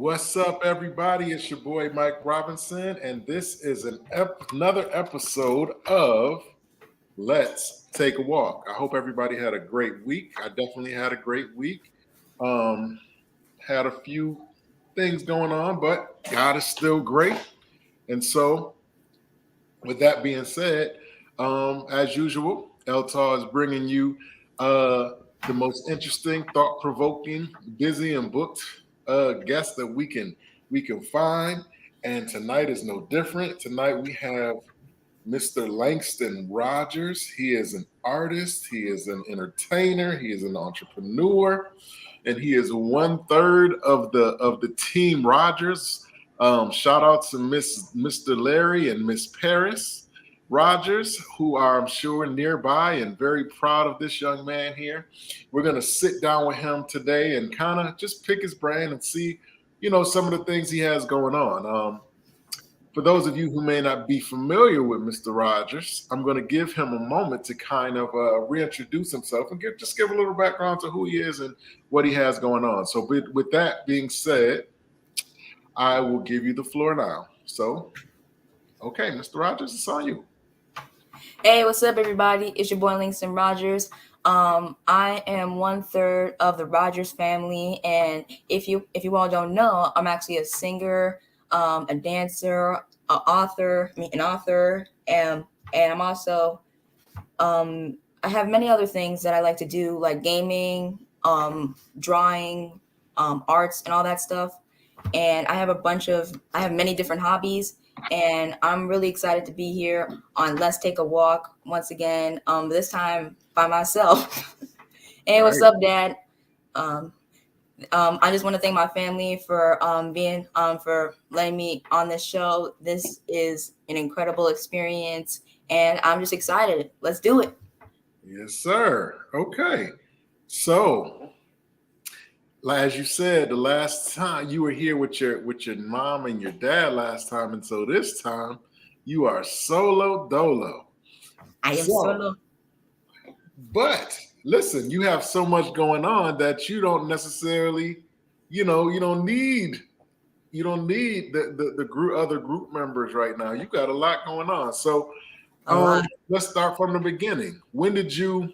What's up, everybody? It's your boy Mike Robinson, and this is another episode of Let's Take a Walk. I hope everybody had a great week. I definitely had a great week. Um, had a few things going on, but God is still great. And so, with that being said, as usual, Eltar is bringing you uh, the most interesting, thought-provoking, busy, and booked guests that we can find. And tonight is no different. Tonight we have Mr. Langston Rodgers. He is an artist. He is an entertainer. He is an entrepreneur, and he is 1/3 of the team Rodgers. Shout out to Mr. Larry and Miss Paris Rodgers, who are, I'm sure, nearby and very proud of this young man here. We're going to sit down with him today and kind of just pick his brain and see, some of the things he has going on. For those of you who may not be familiar with Mr. Rodgers, I'm going to give him a moment to kind of reintroduce himself and just give a little background to who he is and what he has going on. So with that being said, I will give you the floor now. So, okay, Mr. Rodgers, it's on you. Hey, what's up, everybody? It's your boy Langston Rodgers. I am 1/3 of the Rodgers family, and if you all don't know, I'm actually a singer, a dancer, an author, and I'm also I have many other things that I like to do, like gaming, drawing, arts, and all that stuff. And I have many different hobbies, and I'm really excited to be here on Let's Take a Walk once again. This time by myself. Hey, what's up, Dad? I just want to thank my family for being for letting me on this show. This is an incredible experience, and I'm just excited. Let's do it. Yes, sir. Okay. So, as you said, the last time you were here with your mom and your dad last time, and so this time you are solo dolo. I am solo. But listen, you have so much going on that you don't necessarily, you don't need the group other group members right now. You got a lot going on. So let's start from the beginning. When did you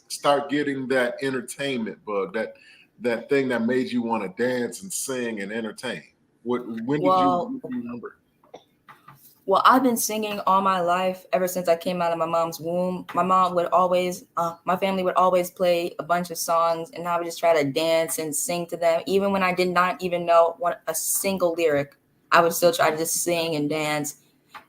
start getting that entertainment bug, that thing that made you want to dance and sing and entertain? When did you remember? Well, I've been singing all my life ever since I came out of my mom's womb. My mom would always, my family would always play a bunch of songs, and I would just try to dance and sing to them. Even when I did not even know a single lyric, I would still try to just sing and dance.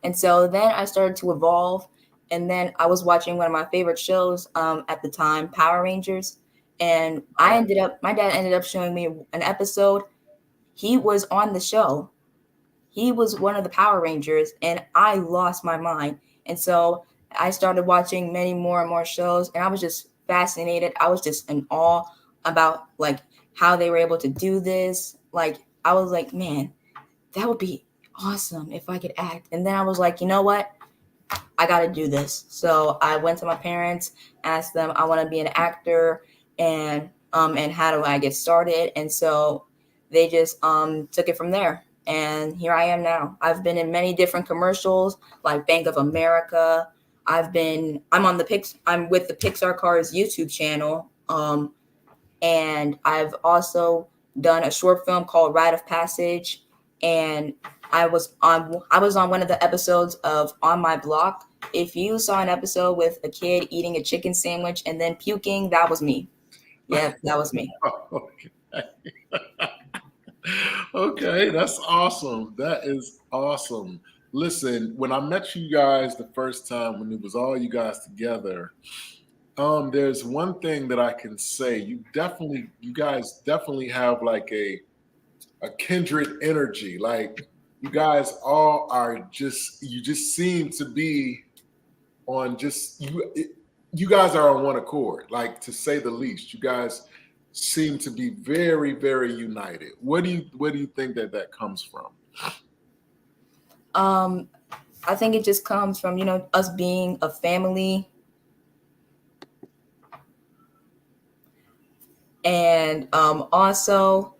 And so then I started to evolve, and then I was watching one of my favorite shows at the time, Power Rangers, and my dad ended up showing me an episode. He was on the show. He was one of the Power Rangers, and I lost my mind. And so I started watching many more and more shows, and I was just fascinated. I was just in awe about like how they were able to do this. Like I was like, man, that would be awesome if I could act. And then I was like, you know what? I got to do this. So I went to my parents, asked them, I want to be an actor, and how do I get started? And so they just took it from there. And here I am now. I've been in many different commercials, like Bank of America. I'm with the Pixar Cars YouTube channel. And I've also done a short film called Rite of Passage. And I was on one of the episodes of On My Block. If you saw an episode with a kid eating a chicken sandwich and then puking, that was me. Yeah, that was me. Okay, that's awesome. That is awesome. Listen, when I met you guys the first time, when it was all you guys together, there's one thing that I can say. You guys definitely have like a kindred energy. Like you guys all you just seem to be on you guys are on one accord, like to say the least. You guys seem to be very, very united. Where do you think that comes from? I think it just comes from, us being a family. And also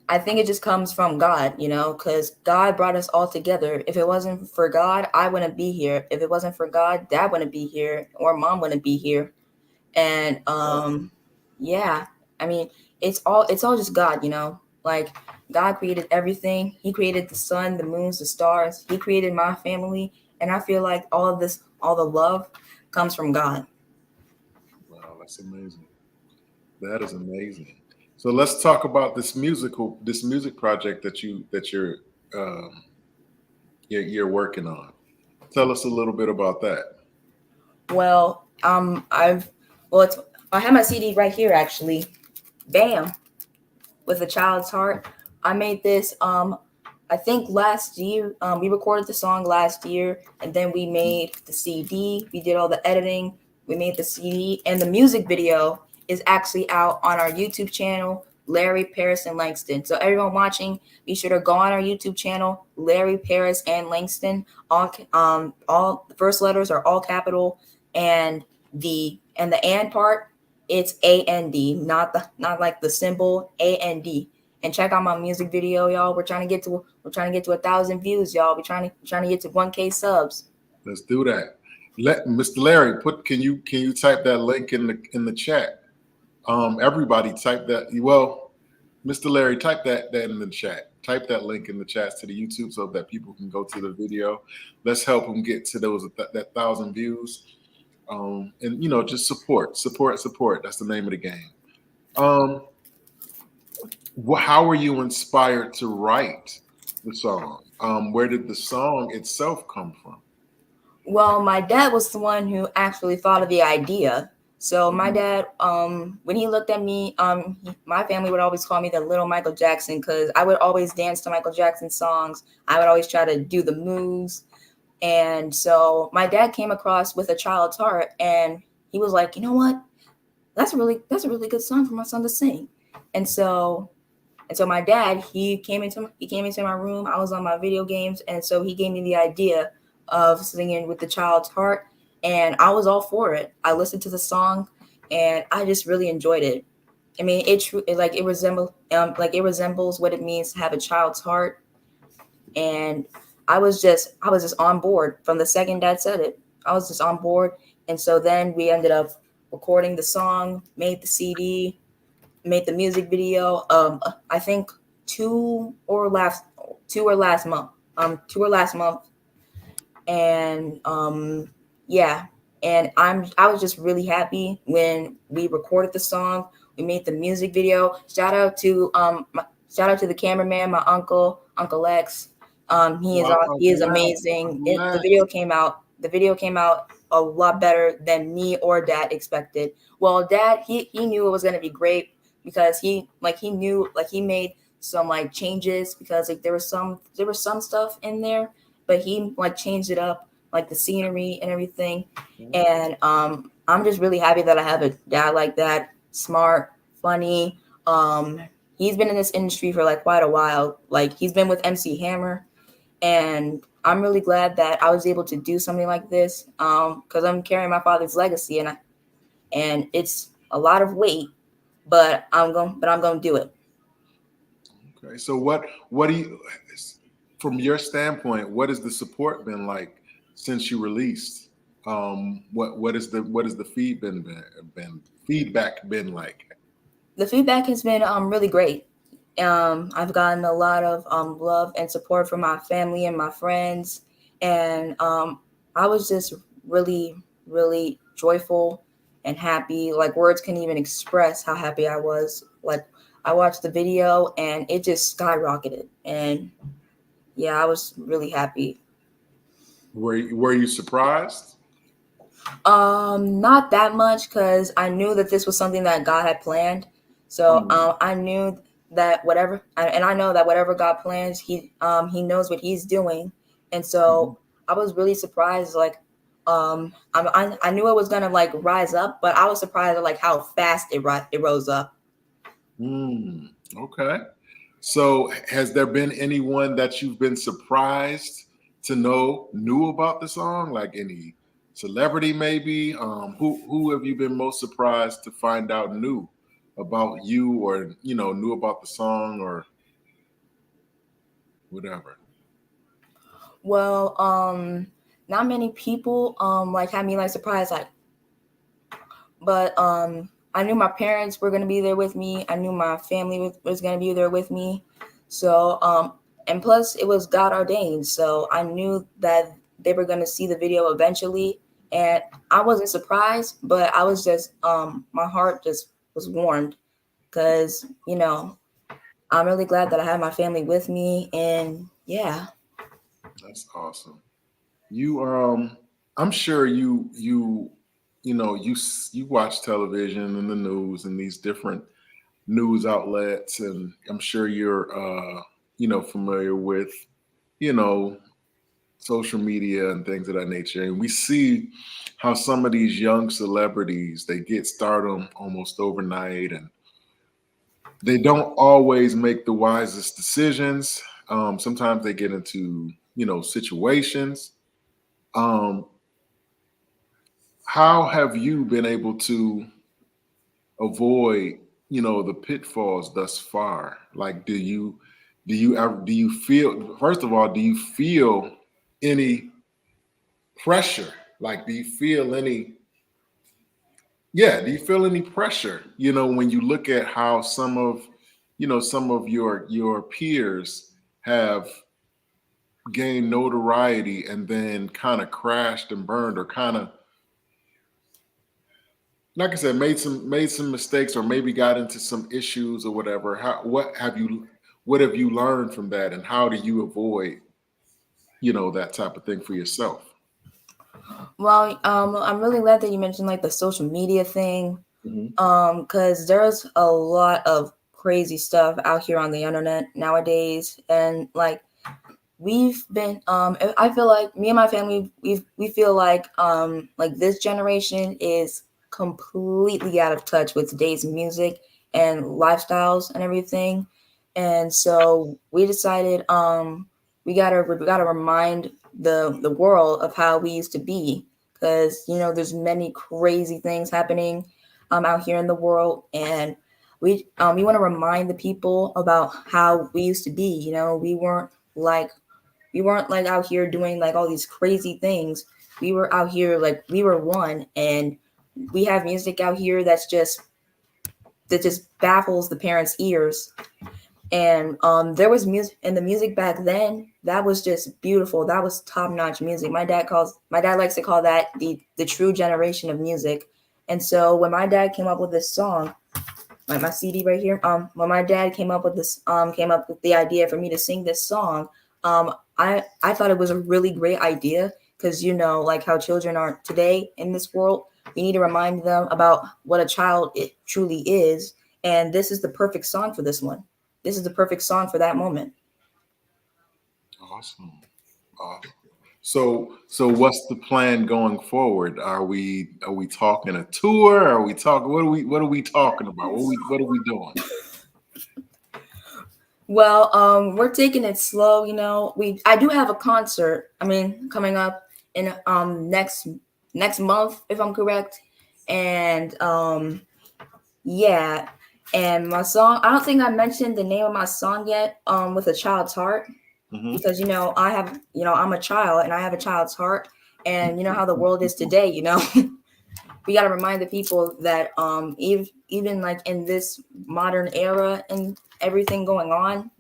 I think it just comes from God, you know, because God brought us all together. If it wasn't for God, I wouldn't be here. If it wasn't for God, Dad wouldn't be here, or Mom wouldn't be here. And yeah, I mean, it's all just God, you know. Like God created everything. He created the sun, the moons, the stars. He created my family, and I feel like all of this, all the love, comes from God. Wow, that's amazing. That is amazing. So let's talk about this music project um, you're working on. Tell us a little bit about that. Well, I've well, it's I have my CD right here actually. Bam, with a child's heart. I made this I think last year. We recorded the song last year, and then we made the CD. We did all the editing. We made the CD, and the music video is actually out on our YouTube channel, Larry, Paris, and Langston. So everyone watching, be sure to go on our YouTube channel, Larry, Paris, and Langston. All the first letters are all capital, and the and part, it's A-N-D, not like the symbol A-N-D. And check out my music video, y'all. We're trying to get to 1,000 views, y'all. We're trying to get to 1K subs. Let's do that. Let Mr. Larry can you type that link in the chat? Everybody type that. Well, Mr. Larry, type that in the chat. Type that link in the chats to the YouTube so that people can go to the video. Let's help them get to that 1,000 views. And just support. That's the name of the game. How were you inspired to write the song? Where did the song itself come from? Well, my dad was the one who actually thought of the idea. So my dad, when he looked at me, my family would always call me the little Michael Jackson because I would always dance to Michael Jackson songs. I would always try to do the moves. And so my dad came across with a child's heart, and he was like, you know what? That's a really good song for my son to sing. And so my dad, he came into my room. I was on my video games, and so he gave me the idea of singing with the child's heart, and I was all for it. I listened to the song, and I just really enjoyed it. I mean, it resembles what it means to have a child's heart, and I was just on board from the second Dad said it. I was just on board, and so then we ended up recording the song, made the CD, made the music video. I think two or last month. Two or last month, and yeah, and I was just really happy when we recorded the song. We made the music video. Shout out to the cameraman, my Uncle X. Wow, He is amazing. The congrats. video came out. The video came out a lot better than me or Dad expected. Well, Dad, he knew it was gonna be great because he knew, like, he made some like changes because like there was some stuff in there, but he like changed it up, like the scenery and everything. And I'm just really happy that I have a dad like that, smart, funny. He's been in this industry for like quite a while. Like he's been with MC Hammer, and I'm really glad that I was able to do something like this because I'm carrying my father's legacy, and it's a lot of weight, but I'm going to do it. Okay, so what do you, from your standpoint, what has the support been like since you released? What is the feedback been like? The feedback has been really great. I've gotten a lot of love and support from my family and my friends, and I was just really, really joyful and happy. Like words can't even express how happy I was. Like I watched the video and it just skyrocketed, and yeah, I was really happy. Were you surprised? Not that much because I knew that this was something that God had planned. So Mm, I knew that and I know that whatever God plans, He knows what He's doing. And mhm. so I was really surprised. Like, I knew it was gonna like rise up, but I was surprised at like how fast it rose up. Mm, okay. So has there been anyone that you've been surprised to know knew about the song? Like any celebrity maybe? Who have you been most surprised to find out knew about you or knew about the song or whatever? Well, not many people like had me like surprised, like, but I knew my parents were gonna be there with me. I knew my family was gonna be there with me. So and plus it was God ordained, so I knew that they were gonna see the video eventually, and I wasn't surprised, but I was just my heart just was warmed because I'm really glad that I have my family with me, and yeah. That's awesome. You I'm sure you watch television and the news and these different news outlets, and I'm sure you're familiar with you know social media and things of that nature. And we see how some of these young celebrities, they get stardom almost overnight, and they don't always make the wisest decisions. Sometimes they get into situations. um, how have you been able to avoid the pitfalls thus far? Like, do you feel, first of all, do you feel any pressure? Like, do you feel any pressure, when you look at how some of your peers have gained notoriety and then kind of crashed and burned, or kind of, like I said, made some mistakes, or maybe got into some issues or whatever. What have you learned from that, and how do you avoid that type of thing for yourself? Well, I'm really glad that you mentioned like the social media thing, Hmm. because there's a lot of crazy stuff out here on the internet nowadays, and like we've been, I feel like me and my family, we feel like this generation is completely out of touch with today's music and lifestyles and everything, and so we decided we gotta remind the world of how we used to be, because there's many crazy things happening out here in the world, and we want to remind the people about how we used to be. Like we weren't like out here doing like all these crazy things. We were out here like we were one, and we have music out here that just baffles the parents' ears. And there was music, and the music back then that was just beautiful. That was top notch music. My dad likes to call that the true generation of music. And so when my dad came up with this song, like my CD right here, when my dad came up with the idea for me to sing this song, I thought it was a really great idea, because like how children are today in this world, we need to remind them about what a child it truly is, and this is the perfect song for this one. This is the perfect song for that moment. Awesome. Awesome. So what's the plan going forward? Are we talking a tour? Are we talking, what are we talking about? What are we doing? Well, we're taking it slow. I do have a concert. I mean, coming up in next month, if I'm correct, and yeah, and my song. I don't think I mentioned the name of my song yet. With a child's heart, Hmm. because I'm a child and I have a child's heart, and you know how the world is today. We got to remind the people that even like in this modern era and everything going on,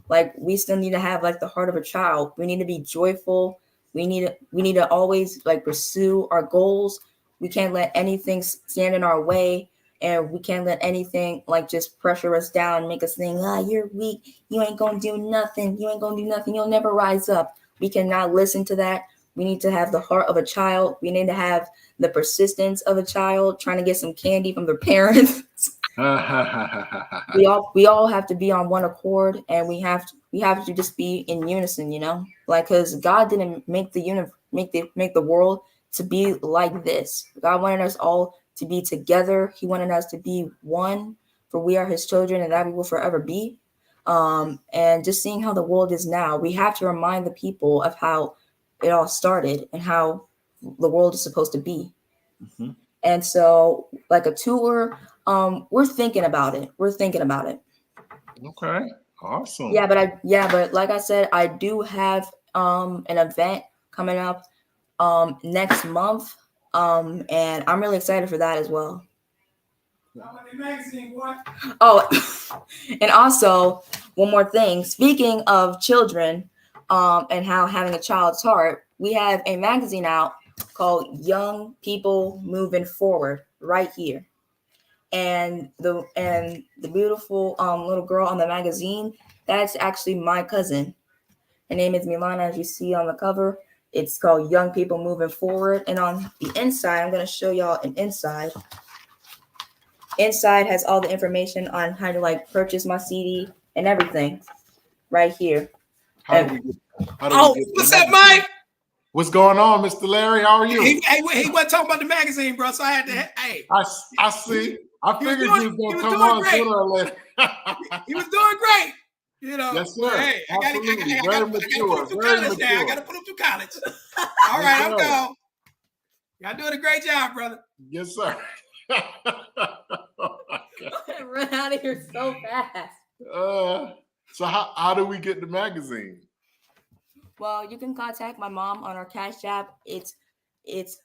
like we still need to have like the heart of a child. We need to be joyful. We need to always like pursue our goals. We can't let anything stand in our way, and we can't let anything like just pressure us down and make us think, you're weak, you ain't gonna do nothing, you'll never rise up. We cannot listen to that. We need to have the heart of a child. We need to have the persistence of a child trying to get some candy from their parents. We all have to be on one accord, and we have to just be in unison, like, because God didn't make the world to be like this. God wanted us all to be together. He wanted us to be one, for we are his children, and that we will forever be. And just seeing how the world is now, we have to remind the people of how it all started and how the world is supposed to be. Hmm. And so, like a tour, we're thinking about it. We're thinking about it. Okay. Awesome. But like I said, I do have an event coming up next month. And I'm really excited for that as well. Oh, and also one more thing. Speaking of children, and how having a child's heart, we have a magazine out called Young People Moving Forward right here. And the beautiful little girl on the magazine, that's actually my cousin. Her name is Milana, as you see on the cover. It's called Young People Moving Forward. And on the inside, I'm going to show y'all an inside. Inside has all the information on how to like purchase my CD and everything right here. How do we get what's up, Mike? What's going on, Mr. Larry? How are you? He wasn't talking about the magazine, bro. So I had to. Hey, I see. I figured you was gonna come on sooner or later. He was doing great. You know. Yes, sir. Hey, I got to put him through college now. I got to put him through college. All right, I'm gone. Y'all doing a great job, brother. Yes, sir. Run out of here so fast. So how do we get the magazine? Well, you can contact my mom on our Cash App. It's $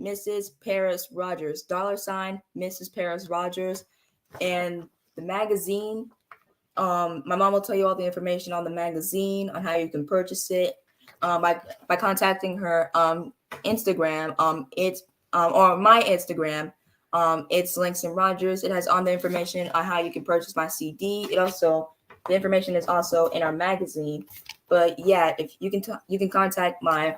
Mrs. Paris Rodgers, $ Mrs. Paris Rodgers, and the magazine. My mom will tell you all the information on the magazine, on how you can purchase it, by contacting her Instagram. It's or my Instagram. It's Langston Rodgers. It has all the information on how you can purchase my CD. The information is also in our magazine. But yeah, if you can contact my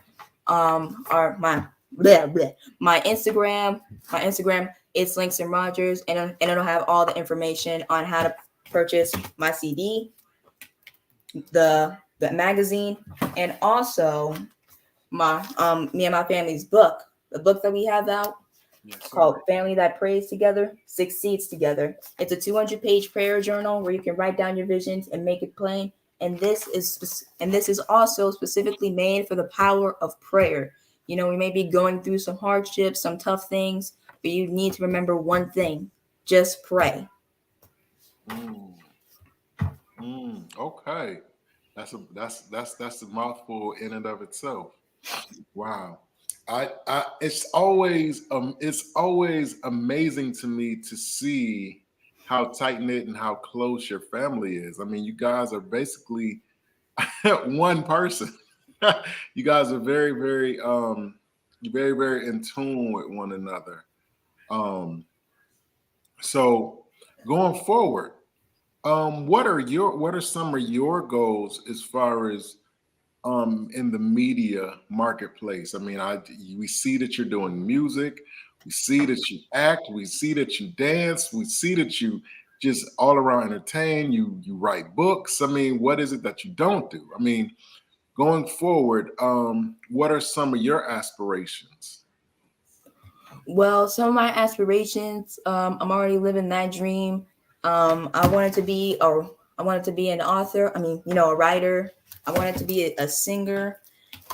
my Instagram. My Instagram, it's Langston Rodgers, and it'll have all the information on how to purchase my CD, the magazine, and also my me and my family's book. The book that we have out, called Family That Prays Together, Succeeds Together. It's a 200-page prayer journal where you can write down your visions and make it plain. And this is also specifically made for the power of prayer. You know, we may be going through some hardships, some tough things, but you need to remember one thing: just pray. Okay, that's a mouthful in and of itself. Wow. It's always amazing to me to see how tight knit and how close your family is. I mean, you guys are basically one person. You guys are very, very, very, very in tune with one another. So going forward, what are some of your goals as far as in the media marketplace? I mean, we see that you're doing music, we see that you act, we see that you dance, we see that you just all around entertain, you write books. I mean, what is it that you don't do? I mean, going forward, what are some of your aspirations? Well, some of my aspirations, I'm already living that dream. I wanted to be an author. I mean, a writer. I wanted to be a singer,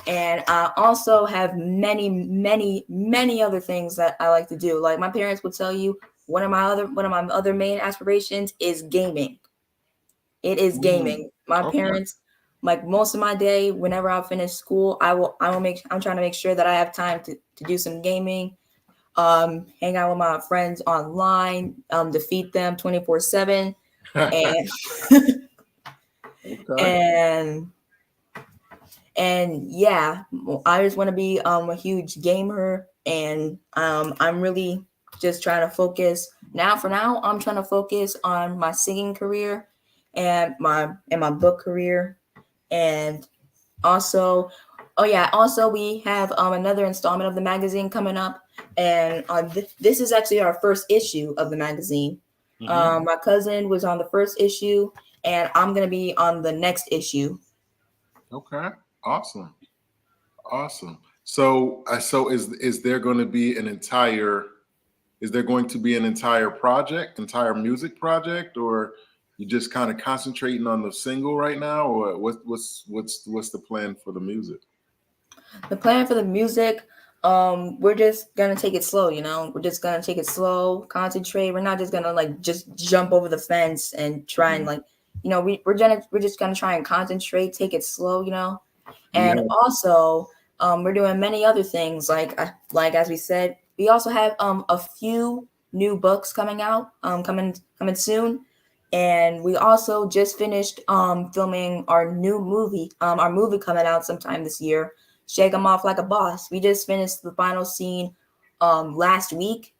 and I also have many, many, many other things that I like to do. Like my parents would tell you, one of my other main aspirations is gaming. It is gaming. My parents, like most of my day, whenever I finish school, I'm trying to make sure that I have time to do some gaming, hang out with my friends online, defeat them 24/7, and and yeah, I just want to be a huge gamer, and I'm really just trying to focus now. For now, I'm trying to focus on my singing career and my book career, and also, we have another installment of the magazine coming up, and this is actually our first issue of the magazine. Mm-hmm. My cousin was on the first issue, and I'm gonna be on the next issue. Okay, awesome. So is there going to be an entire entire music project, or you just kind of concentrating on the single right now, or what's the plan for the music? The plan for the music, we're just gonna take it slow. We're just gonna take it slow, concentrate. We're not just gonna just jump over the fence and try and we're just gonna try and concentrate, take it slow, Yeah. and also we're doing many other things like as we said, we also have a few new books coming out, coming soon, and we also just finished filming our new movie, our movie coming out sometime this year, Shake 'em Off Like a Boss. We just finished the final scene last week,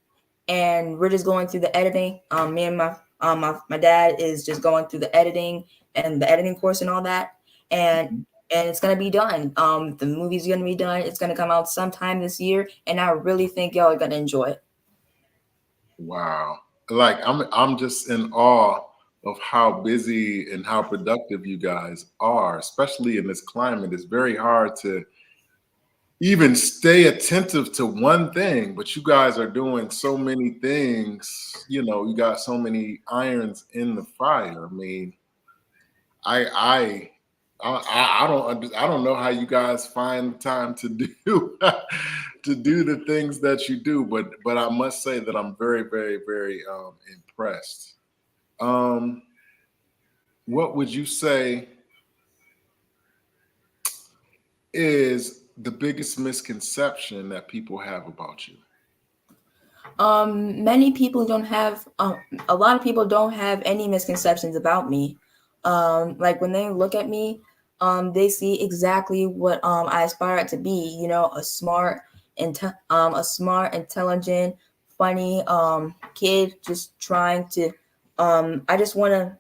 and we're just going through the editing. Me and my dad is just going through the editing and the editing course and all that, and it's gonna be done. The movie's gonna be done. It's gonna come out sometime this year, and I really think y'all are gonna enjoy it. Wow. Like I'm just in awe of how busy and how productive you guys are, especially in this climate. It's very hard to even stay attentive to one thing, but you guys are doing so many things. You got so many irons in the fire. I mean, I don't know how you guys find time to do to do the things that you do, but I must say that I'm very, very, very impressed. Um, what would you say is the biggest misconception that people have about you? Many people don't have, a lot of people don't have any misconceptions about me. Like when they look at me, they see exactly what I aspire to be. A smart, intelligent, funny kid, just trying to. I just want to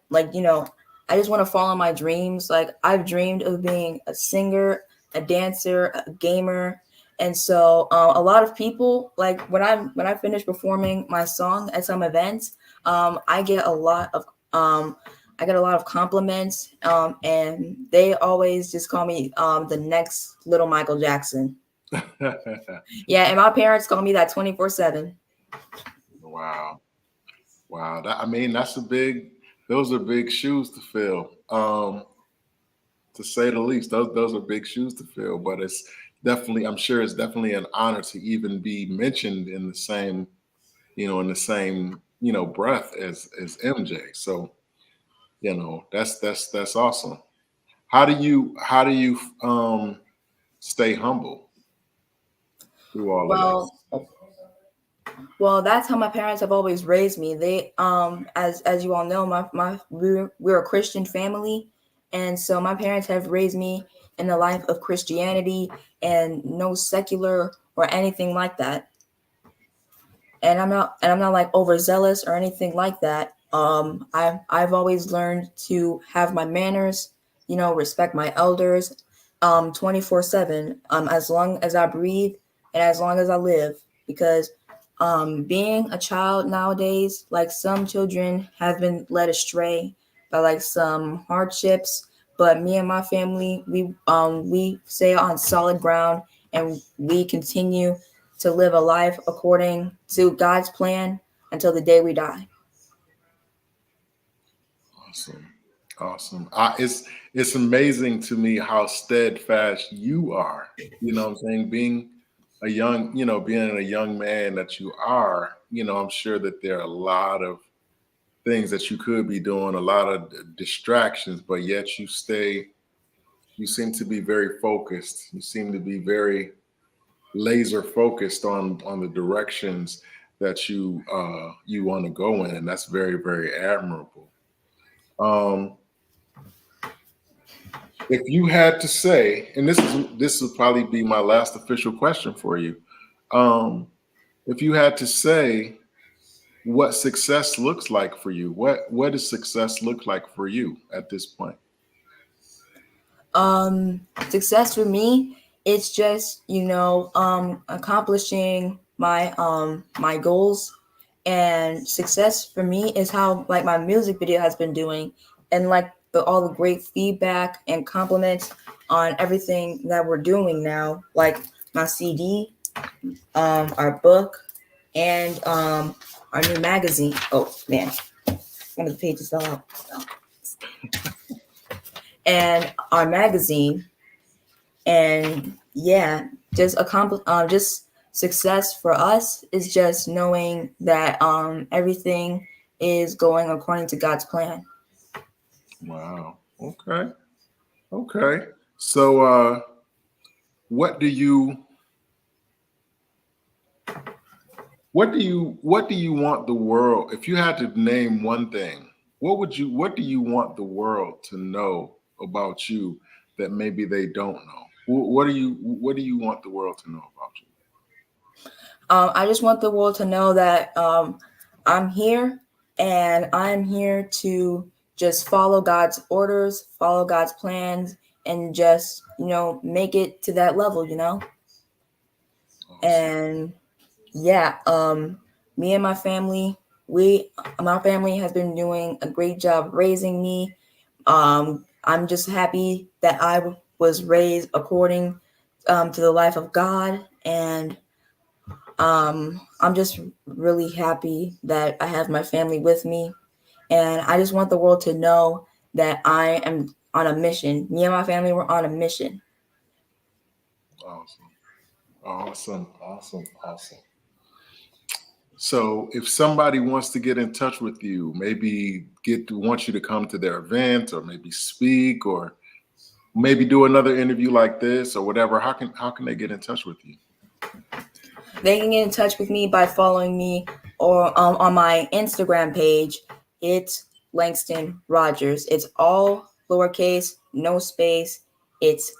I just want to follow my dreams. Like I've dreamed of being a singer, a dancer, a gamer, and so a lot of people, like when I finish performing my song at some events, I get I get a lot of compliments, and they always just call me the next little Michael Jackson. Yeah, and my parents call me that 24/7. Wow. Wow. Those are big shoes to fill. To say the least, those are big shoes to fill, but I'm sure it's definitely an honor to even be mentioned in the same, breath as MJ. So, that's awesome. How do you stay humble through all of that? Well, Well, that's how my parents have always raised me. They, as you all know, we're a Christian family, and so my parents have raised me in the life of Christianity and no secular or anything like that. And I'm not like overzealous or anything like that. I've always learned to have my manners, respect my elders, 24/7, as long as I breathe and as long as I live, because being a child nowadays, like some children have been led astray by like some hardships, but me and my family, we stay on solid ground, and we continue to live a life according to God's plan until the day we die. Awesome. Awesome. It's amazing to me how steadfast you are. You know what I'm saying? Being a young man that you are, I'm sure that there are a lot of things that you could be doing, a lot of distractions, but yet you seem to be very focused. You seem to be very laser focused on the directions that you want to go in, and that's very, very admirable. Um, if you had to say, and this would probably be my last official question for you, um, if you had to say what success looks like for you, what does success look like for you at this point? Success for me, it's just accomplishing my goals, and success for me is how like my music video has been doing, and like all the great feedback and compliments on everything that we're doing now, like my CD, our book, and our new magazine. Oh man, one of the pages fell out. And our magazine, and yeah, just success for us is just knowing that everything is going according to God's plan. Wow. Okay. Okay. So what do you want the world, if you had to name one thing, what do you want the world to know about you that maybe they don't know? What do you want the world to know about you? I just want the world to know that I'm here, and I'm here to just follow God's orders, follow God's plans, and just, make it to that level, Awesome. And yeah, me and my family, my family has been doing a great job raising me. I'm just happy that I was raised according to the life of God, and I'm just really happy that I have my family with me, and I just want the world to know that I am on a mission. Me and my family were on a mission. Awesome. Awesome. Awesome. Awesome. So if somebody wants to get in touch with you, maybe want you to come to their event, or maybe speak, or maybe do another interview like this or whatever, how can they get in touch with you? They can get in touch with me by following me or on my Instagram page. It's Langston Rodgers. It's all lowercase, no space. It's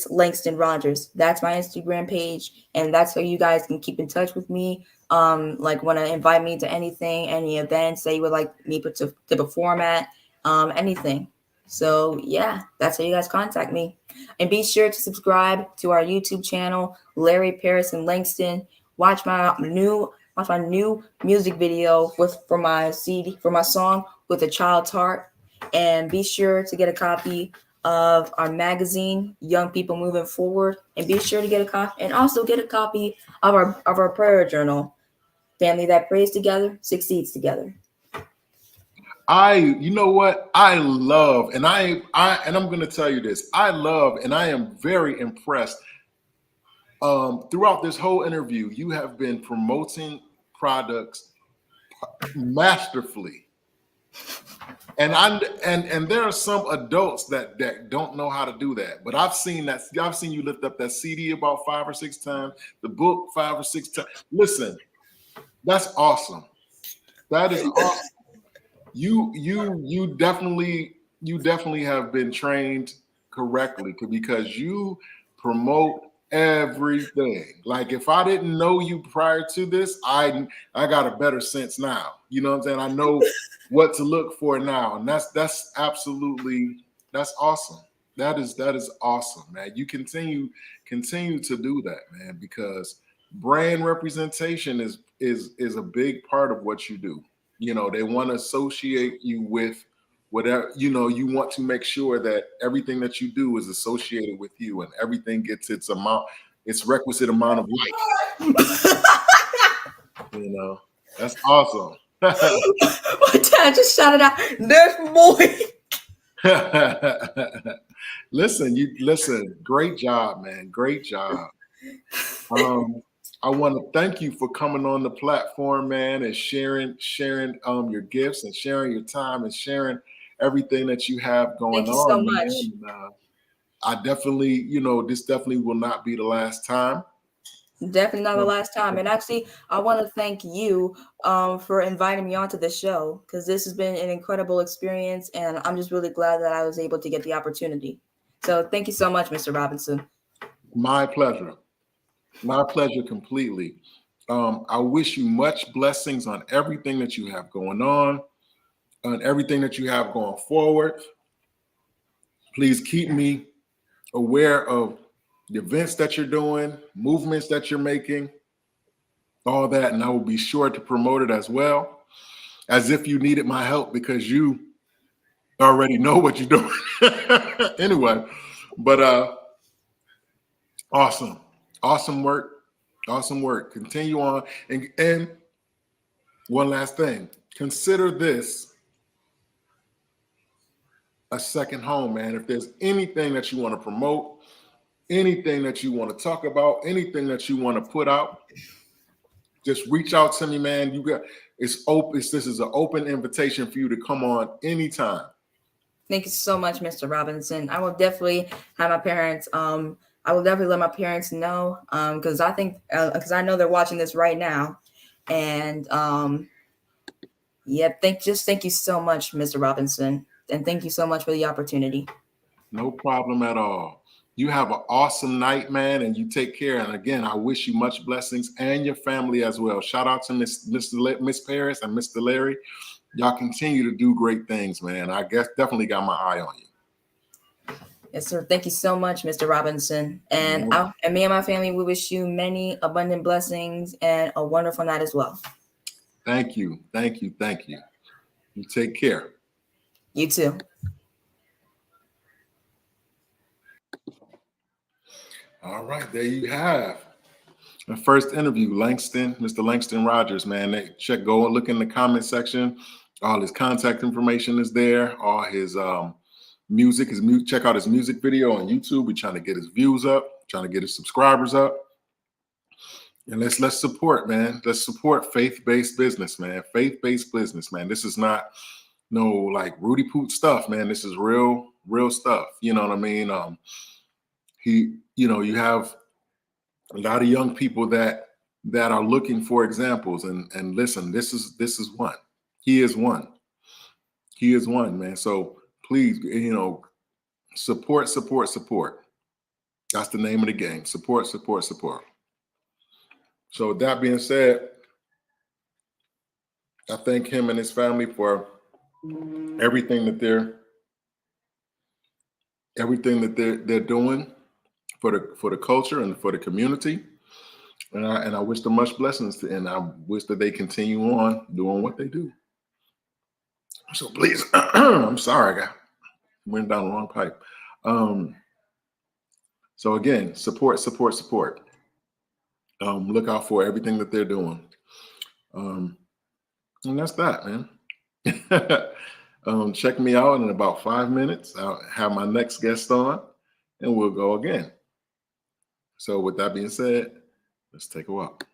Langston Rodgers. That's my Instagram page, and that's how you guys can keep in touch with me. Like, want to invite me to anything, any events that you would like me to perform at, anything. So yeah, that's how you guys contact me. And be sure to subscribe to our YouTube channel, Larry Paris and Langston. Watch my new music video for my CD, for my song With a Child's Heart, and be sure to get a copy of our magazine, Young People Moving Forward, and be sure to get a copy, and also get a copy of our prayer journal, Family That Prays Together Succeeds Together. You know what I love, and I'm going to tell you this. I love, and I am very impressed. Throughout this whole interview, you have been promoting products masterfully, and there are some adults that don't know how to do that. But I've seen you lift up that CD about 5 or 6 times, the book 5 or 6 times. Listen, that's awesome. That is awesome. You definitely have been trained correctly, because you promote everything. Like, if I didn't know you prior to this, I got a better sense now. You know what I'm saying? I know what to look for now, and that's absolutely, that's awesome. That is awesome, man. You continue to do that, man, because brand representation is a big part of what you do. They want to associate you with whatever, you want to make sure that everything that you do is associated with you, and everything gets its requisite amount of light. That's awesome. My dad just shouted out, "There's boy." Listen, great job, man. Great job. I want to thank you for coming on the platform, man, and sharing your gifts, and sharing your time, and sharing everything that you have going on. Thank you so much. Man. I definitely, this definitely will not be the last time. Definitely not the last time. And actually, I want to thank you for inviting me onto the show, because this has been an incredible experience, and I'm just really glad that I was able to get the opportunity. So thank you so much, Mr. Robinson. My pleasure. My pleasure completely. I wish you much blessings on everything that you have going on everything that you have going forward. Please keep me aware of the events that you're doing, movements that you're making, all that, and I will be sure to promote it as well, as if you needed my help, because you already know what you're doing. Anyway, but awesome work. Continue on, and one last thing, consider this a second home, man. If there's anything that you want to promote, anything that you want to talk about, anything that you want to put out, just reach out to me, man. It's open. This is an open invitation for you to come on anytime. Thank you so much, Mr. Robinson. I will definitely have my parents. I will definitely let my parents know because I think because I know they're watching this right now, and yeah, thank you so much, Mr. Robinson, and thank you so much for the opportunity. No problem at all. You have an awesome night, man, and you take care. And again, I wish you much blessings and your family as well. Shout out to Miss Paris and Mr. Larry. Y'all continue to do great things, man. I guess definitely got my eye on you. Yes, sir. Thank you so much, Mr. Robinson. And and me and my family, we wish you many abundant blessings and a wonderful night as well. Thank you. Thank you. Thank you. You take care. You too. All right, there you have the first interview, Langston, Mr. Langston Rodgers, man. Go and look in the comment section. All his contact information is there. All his music, check out his music video on YouTube. We're trying to get his views up, trying to get his subscribers up. And let's support, man. Let's support faith-based business, man. Faith-based business, man. This is not no like Rudy Poot stuff, man. This is real stuff. You know what I mean? You have a lot of young people that are looking for examples. And listen, this is one. He is one. He is one, man. So please, support. That's the name of the game. Support. So with that being said, I thank him and his family for everything that they're doing for the culture and for the community. And I wish them much blessings and I wish that they continue on doing what they do. So please, I'm sorry, I went down the wrong pipe. So again, support. Look out for everything that they're doing. And that's that, man. Check me out in about 5 minutes. I'll have my next guest on and we'll go again. So with that being said, let's take a walk.